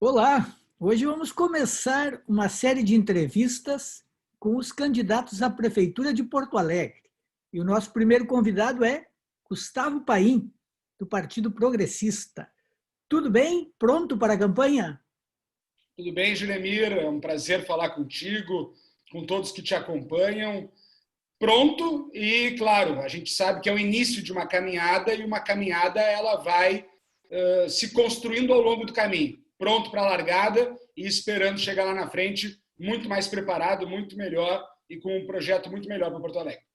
Olá, hoje vamos começar uma série de entrevistas com os candidatos à Prefeitura de Porto Alegre. E o nosso primeiro convidado é Gustavo Paim, do Partido Progressista. Tudo bem? Pronto para a campanha? Tudo bem, Julemir? É um prazer falar contigo, com todos que te acompanham. Pronto e, claro, a gente sabe que é o início de uma caminhada e uma caminhada ela vai se construindo ao longo do caminho. Pronto para a largada e esperando chegar lá na frente muito mais preparado, muito melhor e com um projeto muito melhor para Porto Alegre.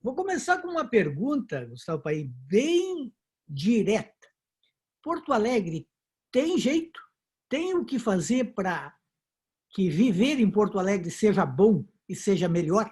Vou começar com uma pergunta, Gustavo Paim, bem direta. Porto Alegre tem jeito? Tem o que fazer para que viver em Porto Alegre seja bom e seja melhor?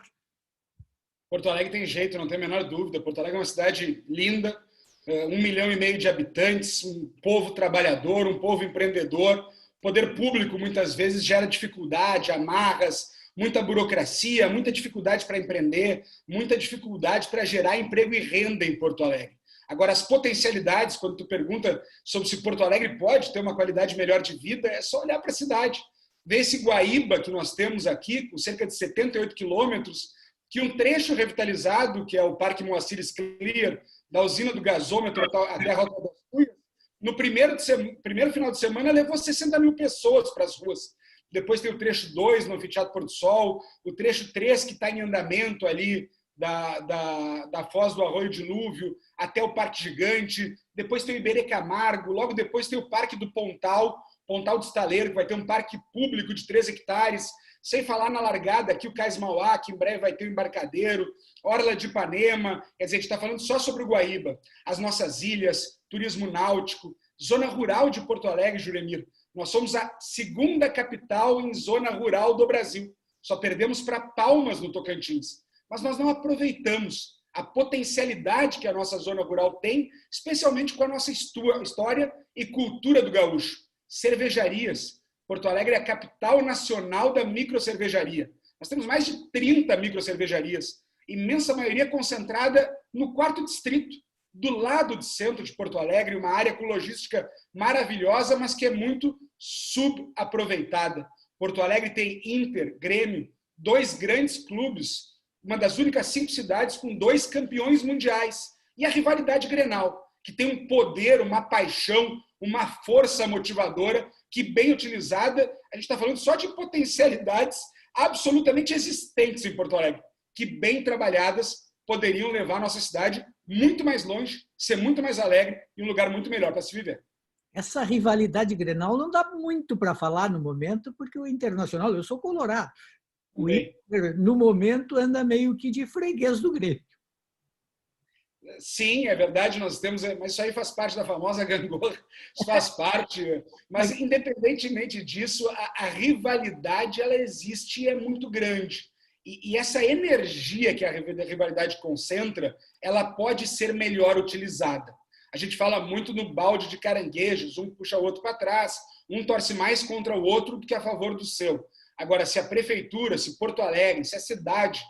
Porto Alegre tem jeito, não tem a menor dúvida. Porto Alegre é uma cidade linda, 1,5 milhão de habitantes, um povo trabalhador, um povo empreendedor. O poder público, muitas vezes, gera dificuldade, amarras, muita burocracia, muita dificuldade para empreender, muita dificuldade para gerar emprego e renda em Porto Alegre. Agora, as potencialidades, quando tu pergunta sobre se Porto Alegre pode ter uma qualidade melhor de vida, é só olhar para a cidade. Ver esse Guaíba que nós temos aqui, com cerca de 78 quilômetros, que um trecho revitalizado, que é o Parque Moacir Scliar, da usina do gasômetro até a Rota das Cuias, no primeiro final de semana levou 60 mil pessoas para as ruas. Depois tem o trecho 2 no Anfiteatro Porto Sol, o trecho 3 que está em andamento ali da Foz do Arroio Dilúvio até o Parque Gigante. Depois tem o Iberê Camargo, logo depois tem o Parque do Pontal do Estaleiro, que vai ter um parque público de 3 hectares, sem falar na largada aqui o Cais Mauá, que em breve vai ter o Embarcadeiro, Orla de Ipanema, quer dizer, a gente está falando só sobre o Guaíba, as nossas ilhas, turismo náutico, zona rural de Porto Alegre, Juremir. Nós somos a segunda capital em zona rural do Brasil. Só perdemos para Palmas, no Tocantins. Mas nós não aproveitamos a potencialidade que a nossa zona rural tem, especialmente com a nossa história e cultura do gaúcho. Cervejarias. Porto Alegre é a capital nacional da microcervejaria. Nós temos mais de 30 microcervejarias, imensa maioria concentrada no 4º distrito, do lado do centro de Porto Alegre, uma área com logística maravilhosa, mas que é muito subaproveitada. Porto Alegre tem Inter, Grêmio, 2 grandes clubes, uma das únicas 5 cidades com 2 campeões mundiais. E a rivalidade Grenal, que tem um poder, uma paixão, uma força motivadora que, bem utilizada, a gente está falando só de potencialidades absolutamente existentes em Porto Alegre, que, bem trabalhadas, poderiam levar a nossa cidade muito mais longe, ser muito mais alegre e um lugar muito melhor para se viver. Essa rivalidade Grenal não dá muito para falar no momento, porque o Internacional, eu sou colorado, o Inter, no momento, anda meio que de freguês do Grêmio. Sim, é verdade, nós temos, mas isso aí faz parte da famosa gangorra, isso faz parte. Mas, independentemente disso, a rivalidade ela existe e é muito grande. E essa energia que a rivalidade concentra, ela pode ser melhor utilizada. A gente fala muito no balde de caranguejos, um puxa o outro para trás, um torce mais contra o outro do que a favor do seu. Agora, se a prefeitura, se Porto Alegre, se a cidade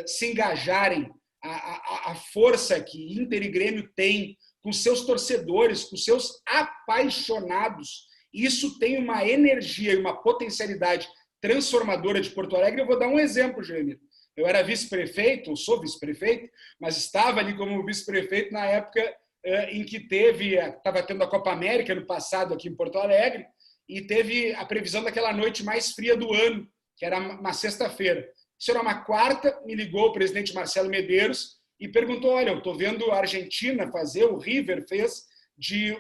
se engajarem, a força que Inter e Grêmio têm com seus torcedores, com seus apaixonados, isso tem uma energia e uma potencialidade transformadora de Porto Alegre. Eu vou dar um exemplo, Jeremia. Eu era vice-prefeito, ou sou vice-prefeito, mas estava ali como vice-prefeito na época em que estava tendo a Copa América no passado aqui em Porto Alegre, e teve a previsão daquela noite mais fria do ano, que era uma sexta-feira. Isso era uma quarta, me ligou o presidente Marcelo Medeiros e perguntou, olha, eu estou vendo a Argentina fazer, o River fez, de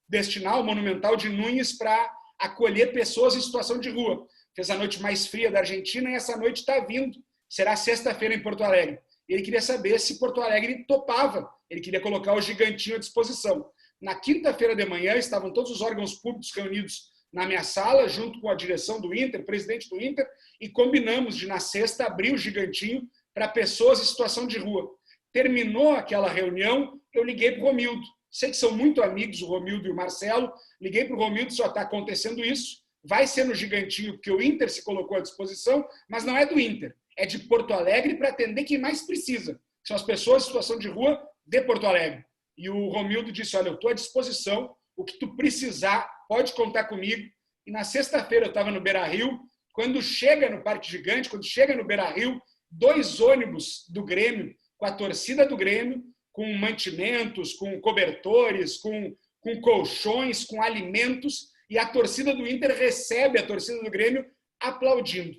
destinar o Monumental de Núñez para acolher pessoas em situação de rua. Fez a noite mais fria da Argentina e essa noite está vindo. Será sexta-feira em Porto Alegre. Ele queria saber se Porto Alegre topava. Ele queria colocar o Gigantinho à disposição. Na quinta-feira de manhã estavam todos os órgãos públicos reunidos na minha sala, junto com a direção do Inter, presidente do Inter, e combinamos de, na sexta, abrir o Gigantinho para pessoas em situação de rua. Terminou aquela reunião, eu liguei para o Romildo. Sei que são muito amigos, o Romildo e o Marcelo. Liguei para o Romildo, só está acontecendo isso. Vai ser no Gigantinho, porque o Inter se colocou à disposição, mas não é do Inter. É de Porto Alegre para atender quem mais precisa. São as pessoas em situação de rua de Porto Alegre. E o Romildo disse, olha, eu estou à disposição, o que tu precisar, pode contar comigo. E na sexta-feira eu estava no Beira-Rio, quando chega no Parque Gigante, quando chega no Beira-Rio, 2 ônibus do Grêmio, com a torcida do Grêmio, com mantimentos, com cobertores, com colchões, com alimentos, e a torcida do Inter recebe a torcida do Grêmio aplaudindo.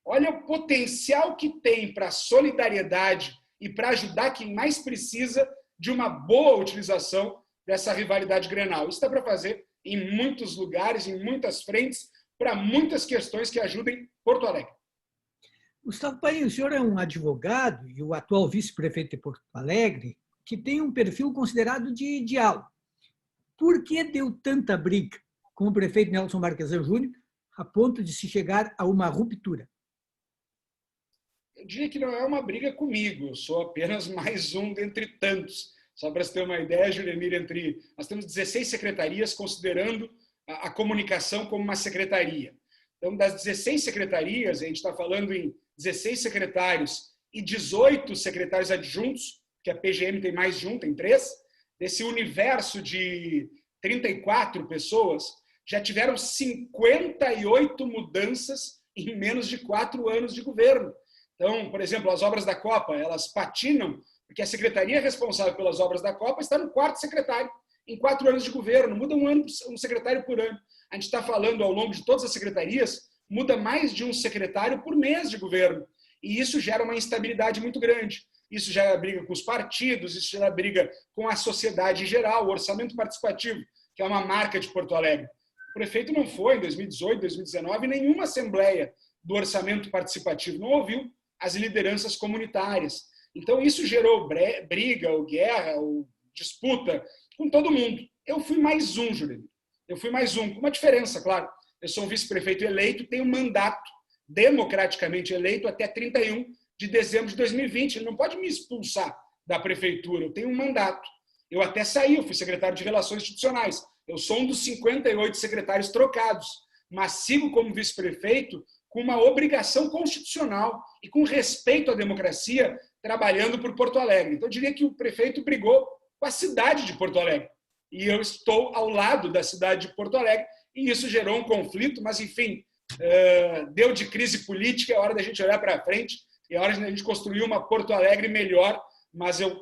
Olha o potencial que tem para solidariedade e para ajudar quem mais precisa de uma boa utilização dessa rivalidade Grenal. Isso dá para fazer em muitos lugares, em muitas frentes, para muitas questões que ajudem Porto Alegre. Gustavo Paim, o senhor é um advogado e o atual vice-prefeito de Porto Alegre, que tem um perfil considerado de diálogo. Por que deu tanta briga com o prefeito Nelson Marquesan Júnior a ponto de se chegar a uma ruptura? Eu diria que não é uma briga comigo, eu sou apenas mais um dentre tantos. Só para você ter uma ideia, Juliemir, nós temos 16 secretarias, considerando a comunicação como uma secretaria. Então, das 16 secretarias, a gente está falando em 16 secretários e 18 secretários adjuntos, que a PGM tem mais de um, tem 3. Desse universo de 34 pessoas, já tiveram 58 mudanças em menos de 4 anos de governo. Então, por exemplo, as obras da Copa, elas patinam, porque a secretaria responsável pelas obras da Copa está no 4º secretário, em 4 anos de governo, muda um secretário por ano. A gente está falando, ao longo de todas as secretarias, muda mais de um secretário por mês de governo. E isso gera uma instabilidade muito grande. Isso gera briga com os partidos, isso gera briga com a sociedade em geral, o orçamento participativo, que é uma marca de Porto Alegre. O prefeito não foi, em 2018, 2019, em nenhuma assembleia do orçamento participativo, não ouviu as lideranças comunitárias. Então, isso gerou briga, ou guerra, ou disputa com todo mundo. Eu fui mais um, Júlio. Eu fui mais um, com uma diferença, claro. Eu sou um vice-prefeito eleito, tenho um mandato democraticamente eleito até 31 de dezembro de 2020. Ele não pode me expulsar da prefeitura. Eu tenho um mandato. Eu até saí, eu fui secretário de Relações Institucionais. Eu sou um dos 58 secretários trocados, mas sigo como vice-prefeito com uma obrigação constitucional e com respeito à democracia, trabalhando por Porto Alegre. Então, eu diria que o prefeito brigou com a cidade de Porto Alegre. E eu estou ao lado da cidade de Porto Alegre, e isso gerou um conflito, mas, enfim, deu de crise política, é hora da gente olhar para frente, é hora da gente construir uma Porto Alegre melhor, mas eu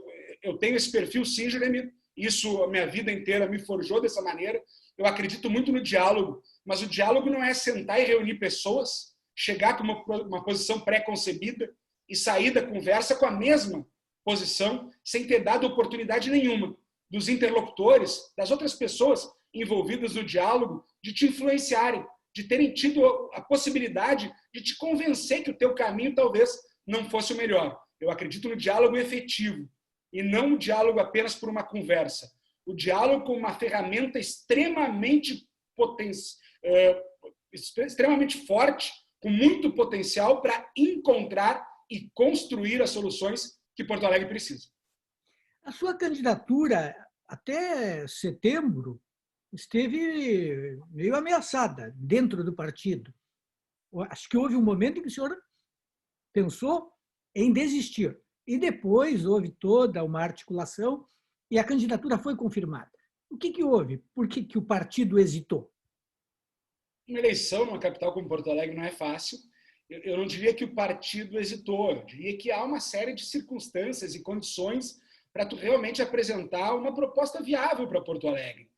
tenho esse perfil, sim, Jeremy, isso a minha vida inteira me forjou dessa maneira. Eu acredito muito no diálogo, mas o diálogo não é sentar e reunir pessoas, chegar com uma posição pré-concebida e sair da conversa com a mesma posição, sem ter dado oportunidade nenhuma dos interlocutores, das outras pessoas envolvidas no diálogo, de te influenciarem, de terem tido a possibilidade de te convencer que o teu caminho talvez não fosse o melhor. Eu acredito no diálogo efetivo e não o diálogo apenas por uma conversa. O diálogo como uma ferramenta extremamente forte, com muito potencial para encontrar e construir as soluções que Porto Alegre precisa. A sua candidatura, até setembro, esteve meio ameaçada dentro do partido. Acho que houve um momento em que o senhor pensou em desistir. E depois houve toda uma articulação e a candidatura foi confirmada. O que houve? Por que o partido hesitou? Uma eleição numa capital como Porto Alegre não é fácil. Eu não diria que o partido hesitou, eu diria que há uma série de circunstâncias e condições para tu realmente apresentar uma proposta viável para Porto Alegre.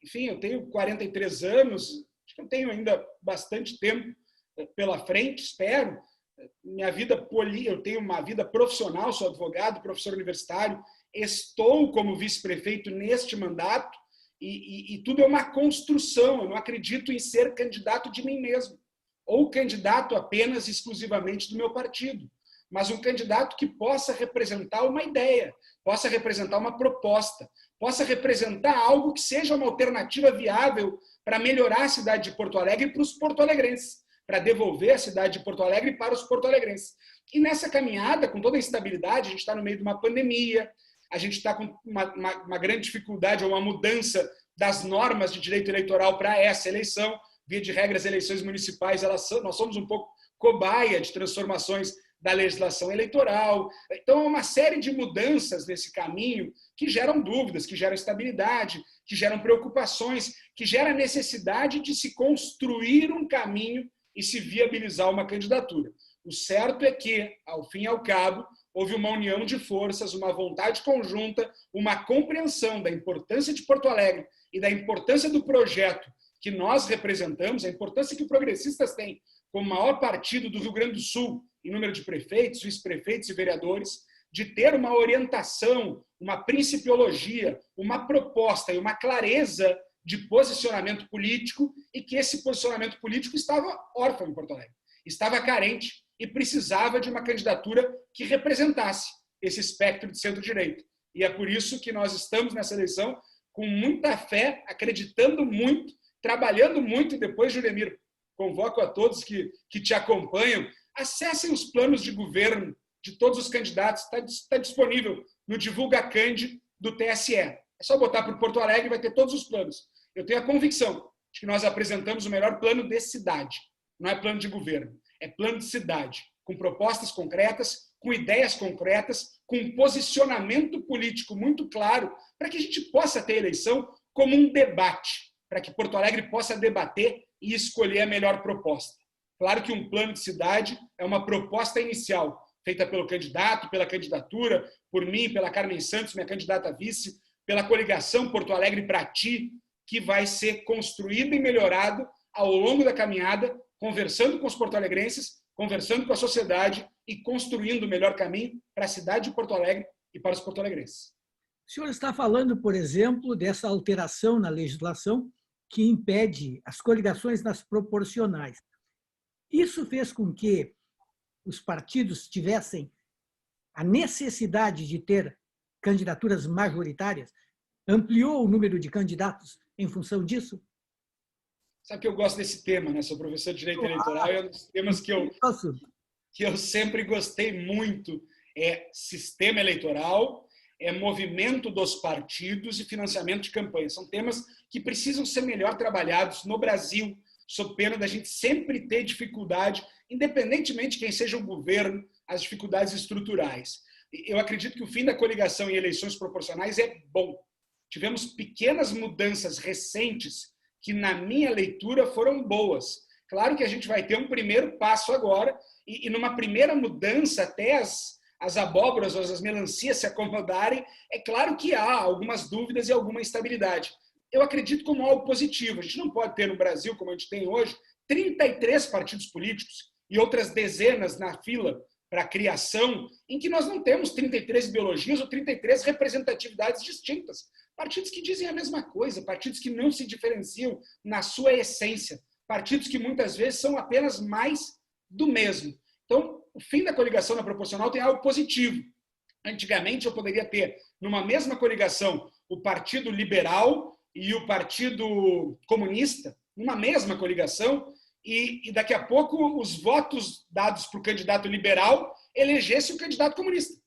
Enfim, eu tenho 43 anos, acho que eu tenho ainda bastante tempo pela frente, espero. Eu tenho uma vida profissional, sou advogado, professor universitário, estou como vice-prefeito neste mandato e tudo é uma construção. Eu não acredito em ser candidato de mim mesmo ou candidato apenas exclusivamente do meu partido, mas um candidato que possa representar uma ideia, possa representar uma proposta, possa representar algo que seja uma alternativa viável para melhorar a cidade de Porto Alegre para os porto-alegrenses, para devolver a cidade de Porto Alegre para os porto-alegrenses. E nessa caminhada, com toda a instabilidade, a gente está no meio de uma pandemia, a gente está com uma grande dificuldade ou uma mudança das normas de direito eleitoral para essa eleição. Via de regra, as eleições municipais, nós somos um pouco cobaia de transformações da legislação eleitoral. Então, há uma série de mudanças nesse caminho que geram dúvidas, que geram instabilidade, que geram preocupações, que geram a necessidade de se construir um caminho e se viabilizar uma candidatura. O certo é que, ao fim e ao cabo, houve uma união de forças, uma vontade conjunta, uma compreensão da importância de Porto Alegre e da importância do projeto que nós representamos, a importância que os progressistas têm como maior partido do Rio Grande do Sul, em número de prefeitos, vice-prefeitos e vereadores, de ter uma orientação, uma principiologia, uma proposta e uma clareza de posicionamento político, e que esse posicionamento político estava órfão em Porto Alegre, estava carente e precisava de uma candidatura que representasse esse espectro de centro-direita. E é por isso que nós estamos nessa eleição com muita fé, acreditando muito, trabalhando muito. E depois, Juremir, convoco a todos que te acompanham, acessem os planos de governo de todos os candidatos, está disponível no Divulga Candi do TSE. É só botar por Porto Alegre e vai ter todos os planos. Eu tenho a convicção de que nós apresentamos o melhor plano de cidade. Não é plano de governo, é plano de cidade, com propostas concretas, com ideias concretas, com um posicionamento político muito claro, para que a gente possa ter a eleição como um debate, para que Porto Alegre possa debater e escolher a melhor proposta. Claro que um plano de cidade é uma proposta inicial, feita pelo candidato, pela candidatura, por mim, pela Carmen Santos, minha candidata a vice, pela coligação Porto Alegre para Ti, que vai ser construído e melhorado ao longo da caminhada, conversando com os porto-alegrenses, conversando com a sociedade e construindo o melhor caminho para a cidade de Porto Alegre e para os porto-alegrenses. O senhor está falando, por exemplo, dessa alteração na legislação que impede as coligações nas proporcionais. Isso fez com que os partidos tivessem a necessidade de ter candidaturas majoritárias? Ampliou o número de candidatos em função disso? Sabe que eu gosto desse tema, né? Sou professor de Direito Eleitoral e é um dos temas que eu sempre gostei muito. É sistema eleitoral, é movimento dos partidos e financiamento de campanha. São temas que precisam ser melhor trabalhados no Brasil, sob pena da gente sempre ter dificuldade, independentemente de quem seja o governo, as dificuldades estruturais. Eu acredito que o fim da coligação em eleições proporcionais é bom. Tivemos pequenas mudanças recentes que, na minha leitura, foram boas. Claro que a gente vai ter um primeiro passo agora, e numa primeira mudança, até as abóboras ou as melancias se acomodarem, é claro que há algumas dúvidas e alguma instabilidade. Eu acredito como algo positivo. A gente não pode ter no Brasil, como a gente tem hoje, 33 partidos políticos e outras dezenas na fila para a criação, em que nós não temos 33 ideologias ou 33 representatividades distintas. Partidos que dizem a mesma coisa, partidos que não se diferenciam na sua essência, partidos que muitas vezes são apenas mais do mesmo. Então, o fim da coligação na proporcional tem algo positivo. Antigamente, eu poderia ter, numa mesma coligação, o Partido Liberal e o Partido Comunista, numa mesma coligação, e daqui a pouco os votos dados para o candidato liberal elegesse o candidato comunista.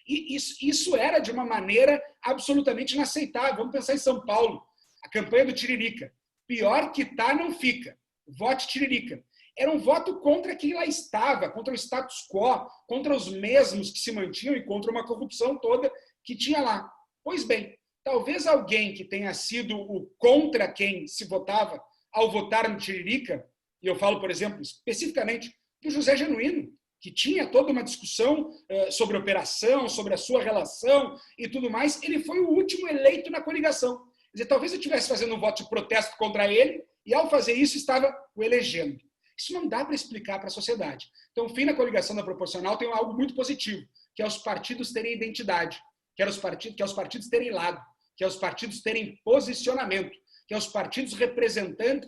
E isso era de uma maneira absolutamente inaceitável. Vamos pensar em São Paulo, a campanha do Tiririca. Pior que tá, não fica. Vote Tiririca. Era um voto contra quem lá estava, contra o status quo, contra os mesmos que se mantinham e contra uma corrupção toda que tinha lá. Pois bem, talvez alguém que tenha sido o contra quem se votava ao votar no Tiririca, e eu falo, por exemplo, especificamente do José Genuíno, que tinha toda uma discussão sobre operação, sobre a sua relação e tudo mais, ele foi o último eleito na coligação. Quer dizer, talvez eu estivesse fazendo um voto de protesto contra ele e, ao fazer isso, estava o elegendo. Isso não dá para explicar para a sociedade. Então, o fim da coligação da proporcional tem algo muito positivo, que é os partidos terem identidade, que é os partidos terem lado, que é os partidos terem posicionamento, que é os partidos representando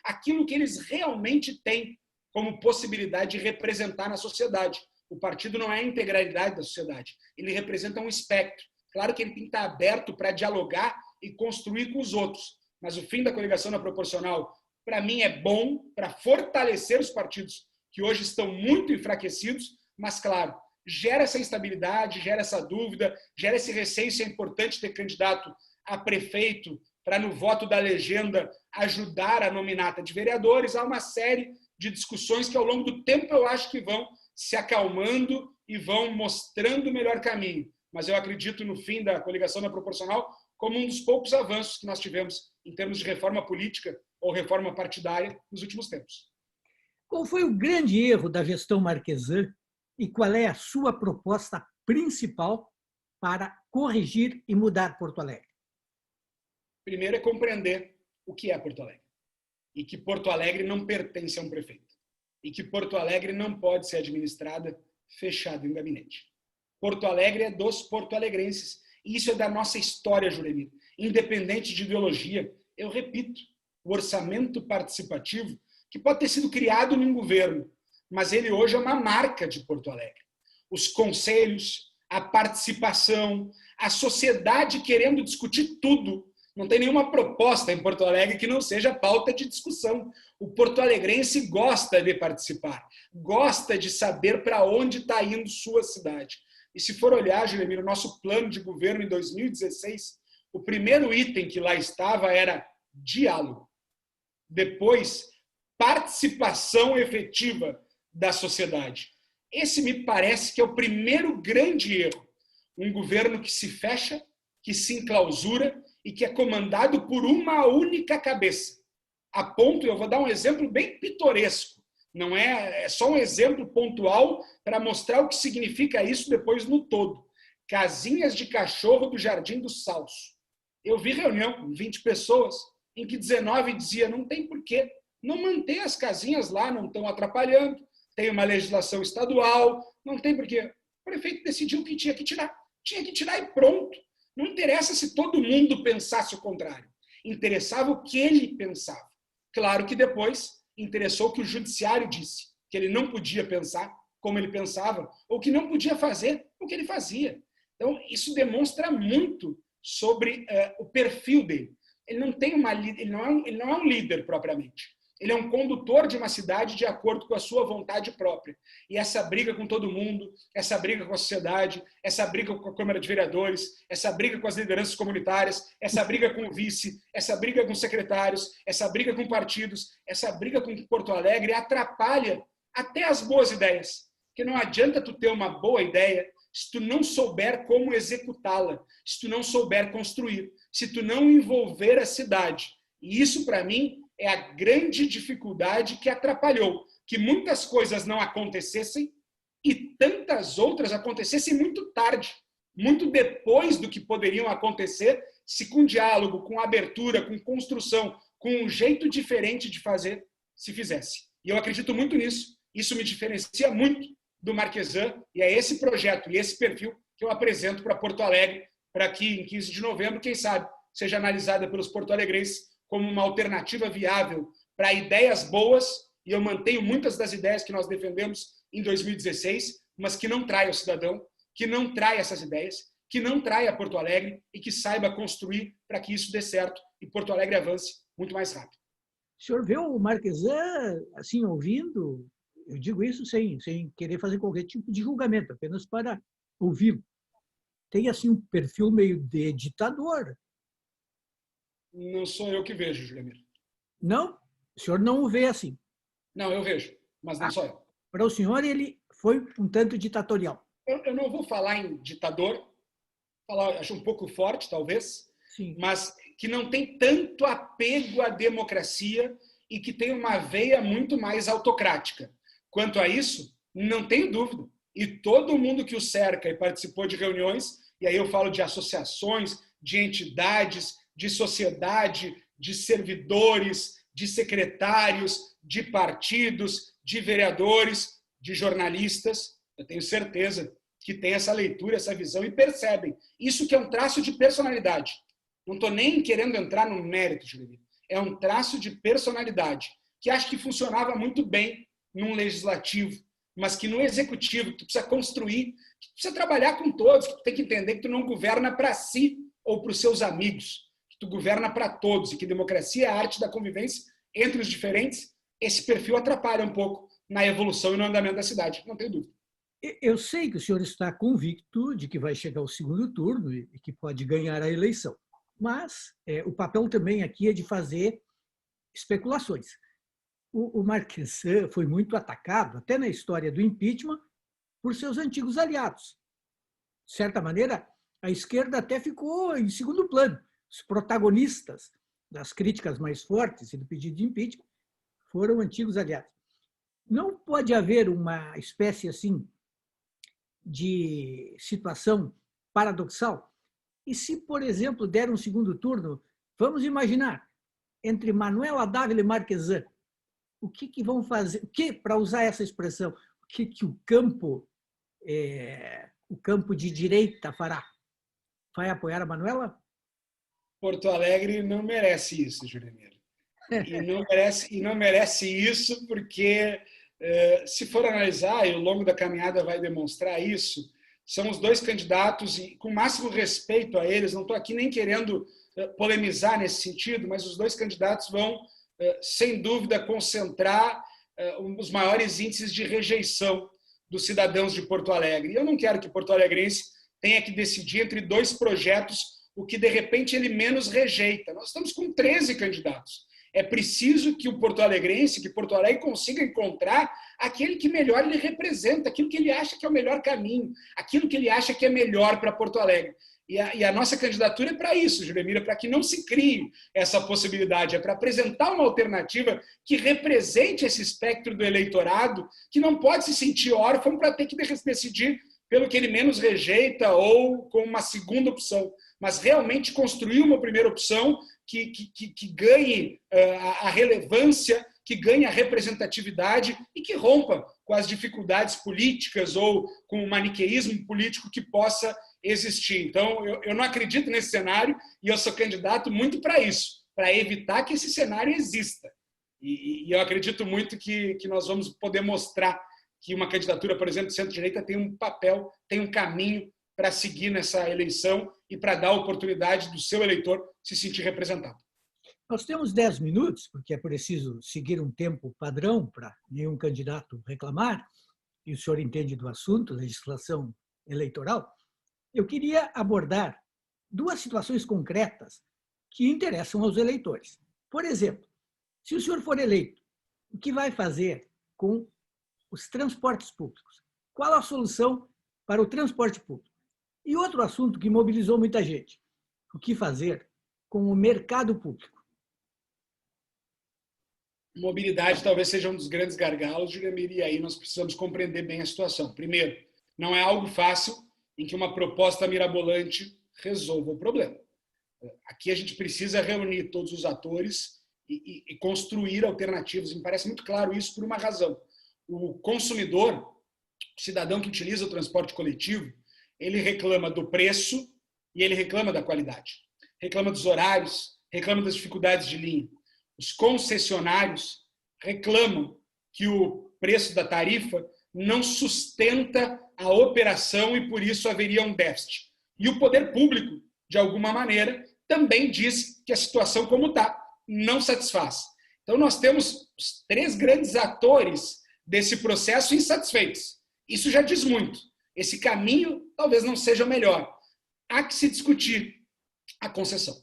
aquilo que eles realmente têm como possibilidade de representar na sociedade. O partido não é a integralidade da sociedade, ele representa um espectro. Claro que ele tem que estar aberto para dialogar e construir com os outros, mas o fim da coligação na proporcional, para mim, é bom para fortalecer os partidos que hoje estão muito enfraquecidos, mas, claro, gera essa instabilidade, gera essa dúvida, gera esse receio se é importante ter candidato a prefeito para, no voto da legenda, ajudar a nominata de vereadores. Há uma série de discussões que, ao longo do tempo, eu acho que vão se acalmando e vão mostrando o melhor caminho. Mas eu acredito no fim da coligação da proporcional como um dos poucos avanços que nós tivemos em termos de reforma política ou reforma partidária nos últimos tempos. Qual foi o grande erro da gestão Marquesan e qual é a sua proposta principal para corrigir e mudar Porto Alegre? Primeiro é compreender o que é Porto Alegre e que Porto Alegre não pertence a um prefeito e que Porto Alegre não pode ser administrada fechada em um gabinete. Porto Alegre é dos porto-alegrenses e isso é da nossa história, Juremir. Independente de ideologia, eu repito, o orçamento participativo, que pode ter sido criado num governo, mas ele hoje é uma marca de Porto Alegre. Os conselhos, a participação, a sociedade querendo discutir tudo. Não tem nenhuma proposta em Porto Alegre que não seja pauta de discussão. O porto-alegrense gosta de participar, gosta de saber para onde está indo sua cidade. E se for olhar, Juremir, o nosso plano de governo em 2016, o primeiro item que lá estava era diálogo. Depois, participação efetiva da sociedade. Esse me parece que é o primeiro grande erro. Um governo que se fecha, que se enclausura e que é comandado por uma única cabeça. A ponto, eu vou dar um exemplo bem pitoresco, não é só um exemplo pontual para mostrar o que significa isso depois no todo. Casinhas de cachorro do Jardim do Salso. Eu vi reunião com 20 pessoas, em que 19 dizia não tem porquê, não manter as casinhas lá, não estão atrapalhando, tem uma legislação estadual, não tem porquê. O prefeito decidiu que tinha que tirar. Tinha que tirar e pronto. Não interessa se todo mundo pensasse o contrário. Interessava o que ele pensava. Claro que depois interessou o que o judiciário disse, que ele não podia pensar como ele pensava, ou que não podia fazer o que ele fazia. Então, isso demonstra muito sobre o perfil dele. Ele não é um líder propriamente. Ele é um condutor de uma cidade de acordo com a sua vontade própria. E essa briga com todo mundo, essa briga com a sociedade, essa briga com a Câmara de Vereadores, essa briga com as lideranças comunitárias, essa briga com o vice, essa briga com secretários, essa briga com partidos, essa briga com Porto Alegre atrapalha até as boas ideias. Porque não adianta tu ter uma boa ideia se tu não souber como executá-la, se tu não souber construir, se tu não envolver a cidade. E isso, para mim, é a grande dificuldade que atrapalhou que muitas coisas não acontecessem e tantas outras acontecessem muito tarde, muito depois do que poderiam acontecer, se com diálogo, com abertura, com construção, com um jeito diferente de fazer, se fizesse. E eu acredito muito nisso. Isso me diferencia muito do Marquesan e é esse projeto e esse perfil que eu apresento para Porto Alegre, para que em 15 de novembro, quem sabe, seja analisada pelos porto-alegrenses como uma alternativa viável para ideias boas, e eu mantenho muitas das ideias que nós defendemos em 2016, mas que não trai o cidadão, que não trai essas ideias, que não trai a Porto Alegre e que saiba construir para que isso dê certo e Porto Alegre avance muito mais rápido. O senhor vê o Marquesan, assim, ouvindo, eu digo isso sem querer fazer qualquer tipo de julgamento, apenas para ouvi-lo. Tem, assim, um perfil meio de ditador. Não sou eu que vejo, Juliamir. Não? O senhor não o vê assim? Não, eu vejo, mas não sou eu. Para o senhor, ele foi um tanto ditatorial. Eu não vou falar em ditador, acho um pouco forte, talvez, Sim. Mas que não tem tanto apego à democracia e que tem uma veia muito mais autocrática. Quanto a isso, não tenho dúvida. E todo mundo que o cerca e participou de reuniões, e aí eu falo de associações, de entidades, de sociedade, de servidores, de secretários, de partidos, de vereadores, de jornalistas, eu tenho certeza que tem essa leitura, essa visão e percebem. Isso que é um traço de personalidade. Não estou nem querendo entrar no mérito, Juliano. É um traço de personalidade que acho que funcionava muito bem num legislativo, mas que no executivo tu precisa construir, tu precisa trabalhar com todos, que tu tem que entender que tu não governa para si ou para os seus amigos, que tu governa para todos e que democracia é a arte da convivência entre os diferentes. Esse perfil atrapalha um pouco na evolução e no andamento da cidade, não tenho dúvida. Eu sei que o senhor está convicto de que vai chegar ao segundo turno e que pode ganhar a eleição, mas o papel também aqui é de fazer especulações. o Marquesan foi muito atacado, até na história do impeachment, por seus antigos aliados. De certa maneira, a esquerda até ficou em segundo plano. Os protagonistas das críticas mais fortes e do pedido de impeachment foram antigos aliados. Não pode haver uma espécie assim de situação paradoxal? E se, por exemplo, der um segundo turno, vamos imaginar, entre Manuela Dávila e Marquesan, o que vão fazer? O que, para usar essa expressão, o que o campo de direita fará? Vai apoiar a Manuela? Porto Alegre não merece isso, Juremir. E não merece isso porque, se for analisar, e ao longo da caminhada vai demonstrar isso, são os dois candidatos, e com o máximo respeito a eles, não estou aqui nem querendo polemizar nesse sentido, mas os dois candidatos vão, sem dúvida, concentrar os maiores índices de rejeição dos cidadãos de Porto Alegre. E eu não quero que Porto Alegrense tenha que decidir entre dois projetos o que, de repente, ele menos rejeita. Nós estamos com 13 candidatos. É preciso que o porto-alegrense, que Porto Alegre consiga encontrar aquele que melhor lhe representa, aquilo que ele acha que é o melhor caminho, aquilo que ele acha que é melhor para Porto Alegre. E a nossa candidatura é para isso, Juremir, para que não se crie essa possibilidade, é para apresentar uma alternativa que represente esse espectro do eleitorado, que não pode se sentir órfão para ter que decidir pelo que ele menos rejeita ou com uma segunda opção, mas realmente construir uma primeira opção que ganhe a relevância, que ganhe a representatividade e que rompa com as dificuldades políticas ou com o maniqueísmo político que possa existir. Então, eu não acredito nesse cenário e eu sou candidato muito para isso, para evitar que esse cenário exista. E eu acredito muito que nós vamos poder mostrar que uma candidatura, por exemplo, de centro-direita tem um papel, tem um caminho para seguir nessa eleição e para dar a oportunidade do seu eleitor se sentir representado. Nós temos 10 minutos, porque é preciso seguir um tempo padrão para nenhum candidato reclamar, e o senhor entende do assunto, legislação eleitoral. Eu queria abordar duas situações concretas que interessam aos eleitores. Por exemplo, se o senhor for eleito, o que vai fazer com os transportes públicos? Qual a solução para o transporte público? E outro assunto que mobilizou muita gente, o que fazer com o mercado público? Mobilidade talvez seja um dos grandes gargalos, Juremir, e aí nós precisamos compreender bem a situação. Primeiro, não é algo fácil em que uma proposta mirabolante resolva o problema. Aqui a gente precisa reunir todos os atores e construir alternativas. Me parece muito claro isso por uma razão. O consumidor, o cidadão que utiliza o transporte coletivo, ele reclama do preço e ele reclama da qualidade. Reclama dos horários, reclama das dificuldades de linha. Os concessionários reclamam que o preço da tarifa não sustenta a operação e, por isso, haveria um déficit. E o poder público, de alguma maneira, também diz que a situação como está não satisfaz. Então, nós temos os 3 grandes atores desse processo insatisfeitos. Isso já diz muito. Esse caminho talvez não seja o melhor. Há que se discutir a concessão.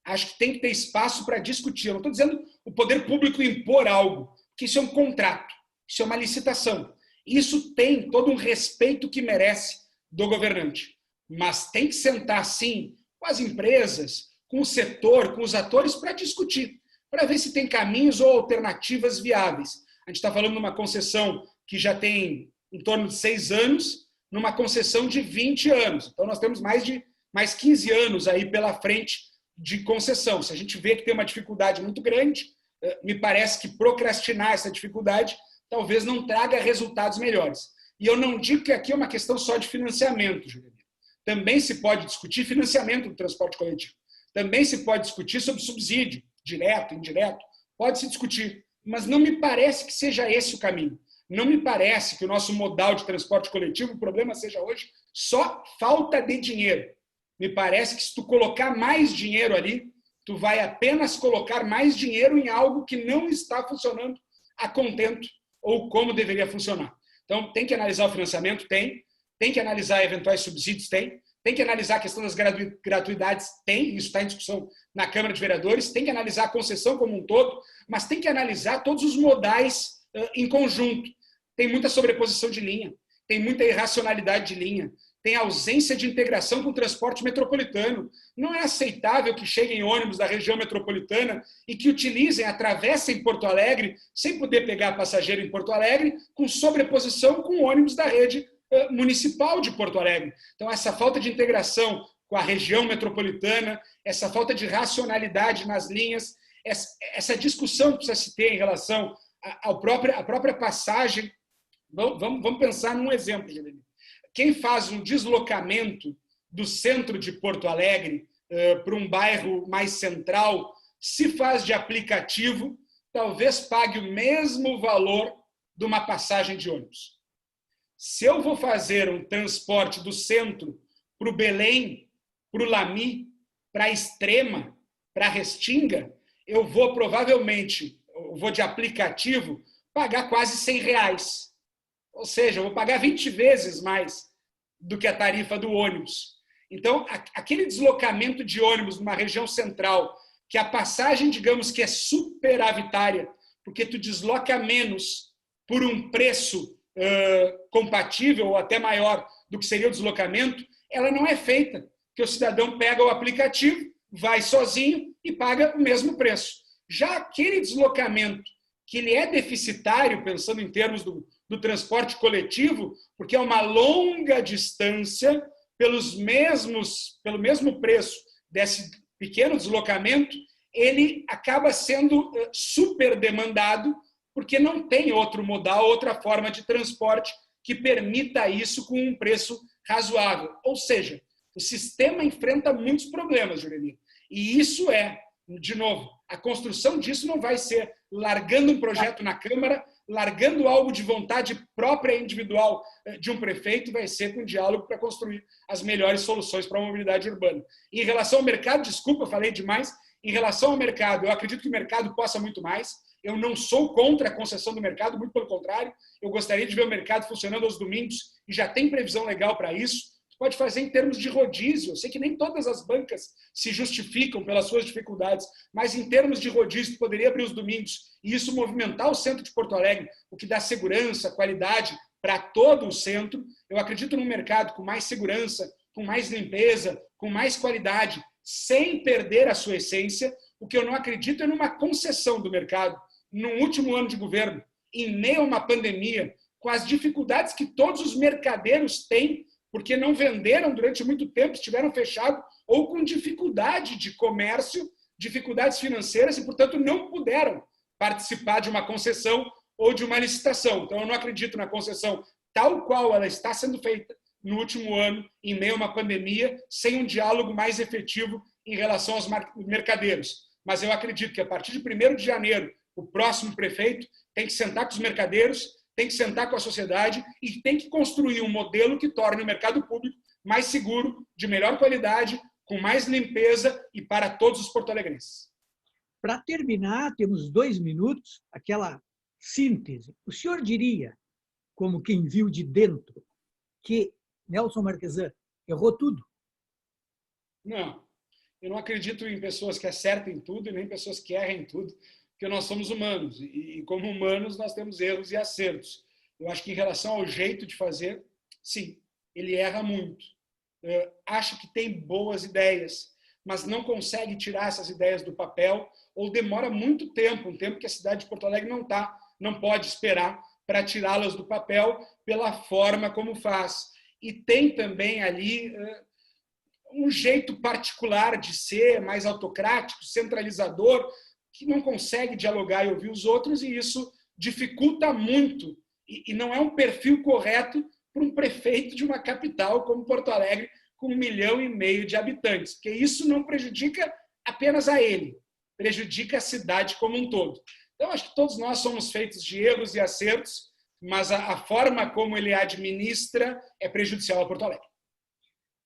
Acho que tem que ter espaço para discutir. Eu não estou dizendo o poder público impor algo, porque isso é um contrato, isso é uma licitação. Isso tem todo um respeito que merece do governante. Mas tem que sentar, sim, com as empresas, com o setor, com os atores, para discutir, para ver se tem caminhos ou alternativas viáveis. A gente está falando de uma concessão que já tem em torno de 6 anos, numa concessão de 20 anos. Então, nós temos mais 15 anos aí pela frente de concessão. Se a gente vê que tem uma dificuldade muito grande, me parece que procrastinar essa dificuldade talvez não traga resultados melhores. E eu não digo que aqui é uma questão só de financiamento, Juliana. Também se pode discutir financiamento do transporte coletivo. Também se pode discutir sobre subsídio, direto, indireto. Pode se discutir. Mas não me parece que seja esse o caminho. Não me parece que o nosso modal de transporte coletivo, o problema seja hoje só falta de dinheiro. Me parece que se tu colocar mais dinheiro ali, tu vai apenas colocar mais dinheiro em algo que não está funcionando a contento ou como deveria funcionar. Então, tem que analisar o financiamento? Tem que analisar eventuais subsídios? Tem Tem que analisar a questão das gratuidades, isso está em discussão na Câmara de Vereadores, tem que analisar a concessão como um todo, mas tem que analisar todos os modais em conjunto. Tem muita sobreposição de linha, tem muita irracionalidade de linha, tem ausência de integração com o transporte metropolitano. Não é aceitável que cheguem ônibus da região metropolitana e que utilizem, atravessem Porto Alegre, sem poder pegar passageiro em Porto Alegre, com sobreposição com ônibus da rede municipal de Porto Alegre. Então, essa falta de integração com a região metropolitana, essa falta de racionalidade nas linhas, essa discussão que precisa se ter em relação à própria passagem. Vamos pensar num exemplo, Jeremy. Quem faz um deslocamento do centro de Porto Alegre para um bairro mais central, se faz de aplicativo, talvez pague o mesmo valor de uma passagem de ônibus. Se eu vou fazer um transporte do centro para o Belém, para o Lamy, para a Extrema, para a Restinga, eu vou provavelmente, de aplicativo, pagar quase R$100. Ou seja, eu vou pagar 20 vezes mais do que a tarifa do ônibus. Então, aquele deslocamento de ônibus numa região central, que a passagem, digamos que é superavitária, porque tu desloca menos por um preço compatível ou até maior do que seria o deslocamento, ela não é feita, porque o cidadão pega o aplicativo, vai sozinho e paga o mesmo preço. Já aquele deslocamento que ele é deficitário, pensando em termos do transporte coletivo, porque é uma longa distância, pelo mesmo preço desse pequeno deslocamento, ele acaba sendo super demandado, porque não tem outro modal, outra forma de transporte que permita isso com um preço razoável. Ou seja, o sistema enfrenta muitos problemas, Jeremy. E isso de novo, a construção disso não vai ser largando um projeto na Câmara, largando algo de vontade própria e individual de um prefeito, vai ser com diálogo para construir as melhores soluções para a mobilidade urbana. Em relação ao mercado, desculpa, falei demais, em relação ao mercado, eu acredito que o mercado possa muito mais. Eu não sou contra a concessão do mercado, muito pelo contrário, eu gostaria de ver o mercado funcionando aos domingos e já tem previsão legal para isso. Pode fazer em termos de rodízio. Eu sei que nem todas as bancas se justificam pelas suas dificuldades, mas em termos de rodízio, poderia abrir os domingos e isso movimentar o centro de Porto Alegre, o que dá segurança, qualidade para todo o centro. Eu acredito num mercado com mais segurança, com mais limpeza, com mais qualidade, sem perder a sua essência. O que eu não acredito é numa concessão do mercado, no último ano de governo, em meio a uma pandemia, com as dificuldades que todos os mercadeiros têm, porque não venderam durante muito tempo, estiveram fechados, ou com dificuldade de comércio, dificuldades financeiras, e, portanto, não puderam participar de uma concessão ou de uma licitação. Então, eu não acredito na concessão tal qual ela está sendo feita no último ano, em meio a uma pandemia, sem um diálogo mais efetivo em relação aos mercadeiros. Mas eu acredito que, a partir de 1º de janeiro, o próximo prefeito tem que sentar com os mercadeiros, tem que sentar com a sociedade e tem que construir um modelo que torne o mercado público mais seguro, de melhor qualidade, com mais limpeza e para todos os porto-alegrenses. Para terminar, temos 2 minutos, aquela síntese. O senhor diria, como quem viu de dentro, que Nelson Marquesan errou tudo? Não. Eu não acredito em pessoas que acertem tudo e nem pessoas que errem tudo, porque nós somos humanos e como humanos nós temos erros e acertos. Eu acho que em relação ao jeito de fazer, sim, ele erra muito. Acho que tem boas ideias, mas não consegue tirar essas ideias do papel ou demora muito tempo, um tempo que a cidade de Porto Alegre não pode esperar para tirá-las do papel pela forma como faz. E tem também ali um jeito particular de ser, mais autocrático, centralizador, que não consegue dialogar e ouvir os outros, e isso dificulta muito. E não é um perfil correto para um prefeito de uma capital como Porto Alegre, com 1,5 milhão de habitantes, porque isso não prejudica apenas a ele, prejudica a cidade como um todo. Então, acho que todos nós somos feitos de erros e acertos, mas a forma como ele administra é prejudicial a Porto Alegre.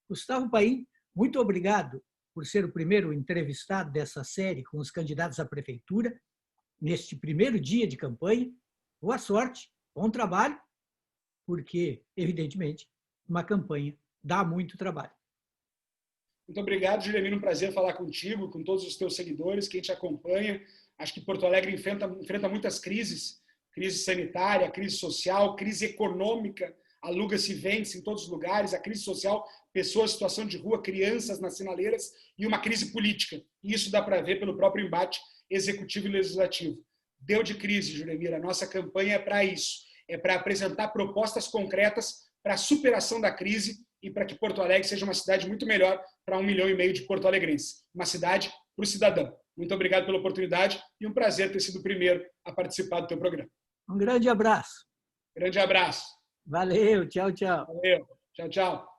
Gustavo Paim, muito obrigado por ser o primeiro entrevistado dessa série com os candidatos à prefeitura, neste primeiro dia de campanha. Boa sorte, bom trabalho, porque, evidentemente, uma campanha dá muito trabalho. Muito obrigado, Juliamino. Um prazer falar contigo, com todos os teus seguidores, quem te acompanha. Acho que Porto Alegre enfrenta muitas crises, crise sanitária, crise social, crise econômica, aluga-se e vende-se em todos os lugares, a crise social, pessoas em situação de rua, crianças nas sinaleiras e uma crise política. E isso dá para ver pelo próprio embate executivo e legislativo. Deu de crise, Juremir. A nossa campanha é para isso. É para apresentar propostas concretas para a superação da crise e para que Porto Alegre seja uma cidade muito melhor para 1,5 milhão de porto-alegrenses. Uma cidade para o cidadão. Muito obrigado pela oportunidade e um prazer ter sido o primeiro a participar do teu programa. Um grande abraço. Grande abraço. Valeu, tchau, tchau. Valeu. Tchau, tchau.